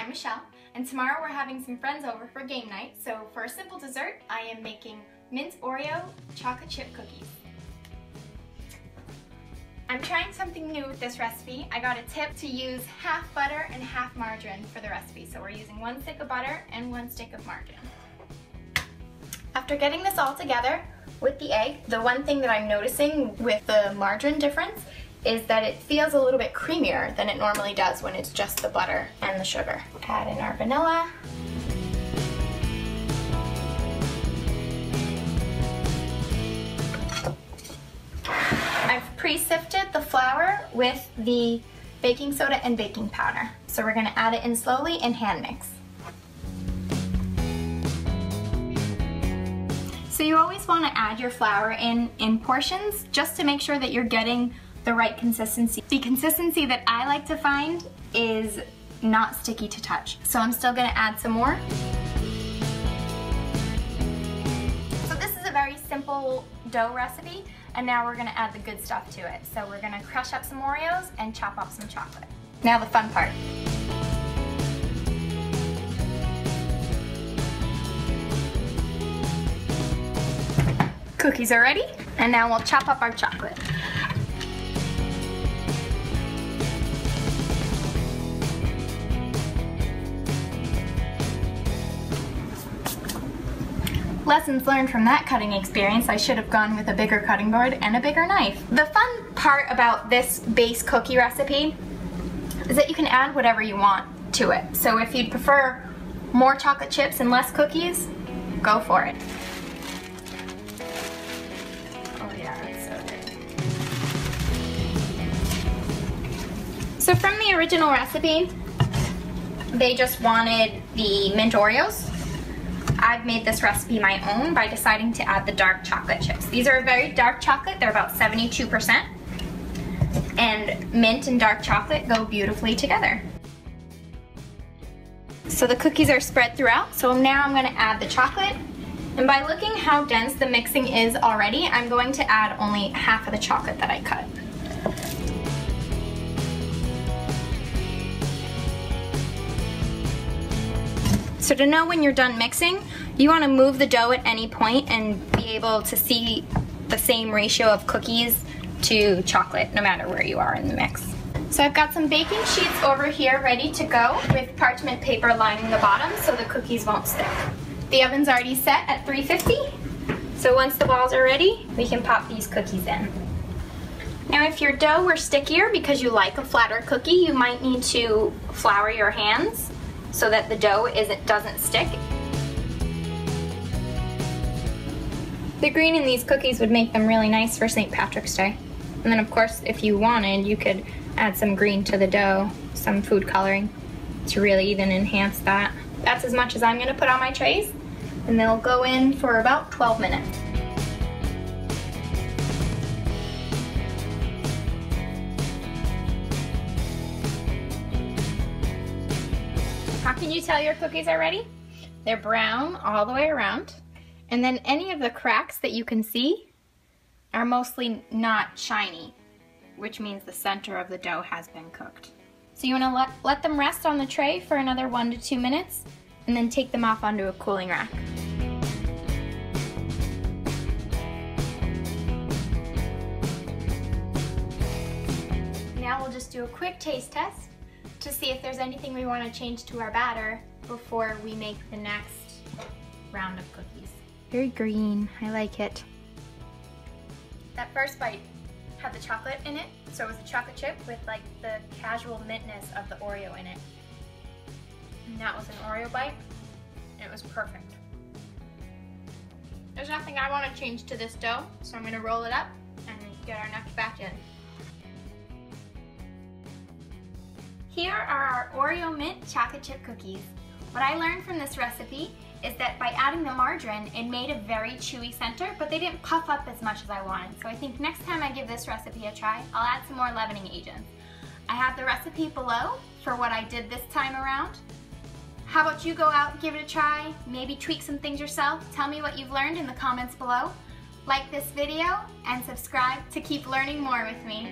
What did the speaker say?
I'm Michelle, and tomorrow we're having some friends over for game night, so for a simple dessert, I am making mint Oreo chocolate chip cookies. I'm trying something new with this recipe. I got a tip to use half butter and half margarine for the recipe, so we're using 1 stick of butter and 1 stick of margarine. After getting this all together with the egg, the one thing that I'm noticing with the margarine difference is that it feels a little bit creamier than it normally does when it's just the butter and the sugar. Add in our vanilla. I've pre-sifted the flour with the baking soda and baking powder. So we're gonna add it in slowly and hand mix. So you always wanna add your flour in portions just to make sure that you're getting the right consistency. The consistency that I like to find is not sticky to touch. So I'm still gonna add some more. So this is a very simple dough recipe, and now we're gonna add the good stuff to it. So we're gonna crush up some Oreos and chop up some chocolate. Now the fun part. Cookies are ready, and now we'll chop up our chocolate. Lessons learned from that cutting experience, I should have gone with a bigger cutting board and a bigger knife. The fun part about this base cookie recipe is that you can add whatever you want to it. So if you'd prefer more chocolate chips and less cookies, go for it. Oh yeah, that's so good. So from the original recipe, they just wanted the mint Oreos. I've made this recipe my own by deciding to add the dark chocolate chips. These are a very dark chocolate, they're about 72%, and mint and dark chocolate go beautifully together. So the cookies are spread throughout, so now I'm going to add the chocolate, and by looking how dense the mixing is already, I'm going to add only half of the chocolate that I cut. So to know when you're done mixing, you want to move the dough at any point and be able to see the same ratio of cookies to chocolate no matter where you are in the mix. So I've got some baking sheets over here ready to go with parchment paper lining the bottom so the cookies won't stick. The oven's already set at 350, so once the balls are ready, we can pop these cookies in. Now if your dough were stickier because you like a flatter cookie, you might need to flour your hands so that the dough doesn't stick. The green in these cookies would make them really nice for St. Patrick's Day. And then of course, if you wanted, you could add some green to the dough, some food coloring, to really even enhance that. That's as much as I'm gonna put on my trays, and they'll go in for about 12 minutes. How can you tell your cookies are ready? They're brown all the way around, and then any of the cracks that you can see are mostly not shiny, which means the center of the dough has been cooked. So you want to let them rest on the tray for another 1 to 2 minutes, and then take them off onto a cooling rack. Now we'll just do a quick taste test to see if there's anything we want to change to our batter before we make the next round of cookies. Very green, I like it. That first bite had the chocolate in it, so it was a chocolate chip with like the casual mintness of the Oreo in it. And that was an Oreo bite. It was perfect. There's nothing I want to change to this dough, so I'm going to roll it up and get our next batch in. Here are our Oreo mint chocolate chip cookies. What I learned from this recipe is that by adding the margarine, it made a very chewy center, but they didn't puff up as much as I wanted. So I think next time I give this recipe a try, I'll add some more leavening agents. I have the recipe below for what I did this time around. How about you go out and give it a try, maybe tweak some things yourself, tell me what you've learned in the comments below. Like this video and subscribe to keep learning more with me.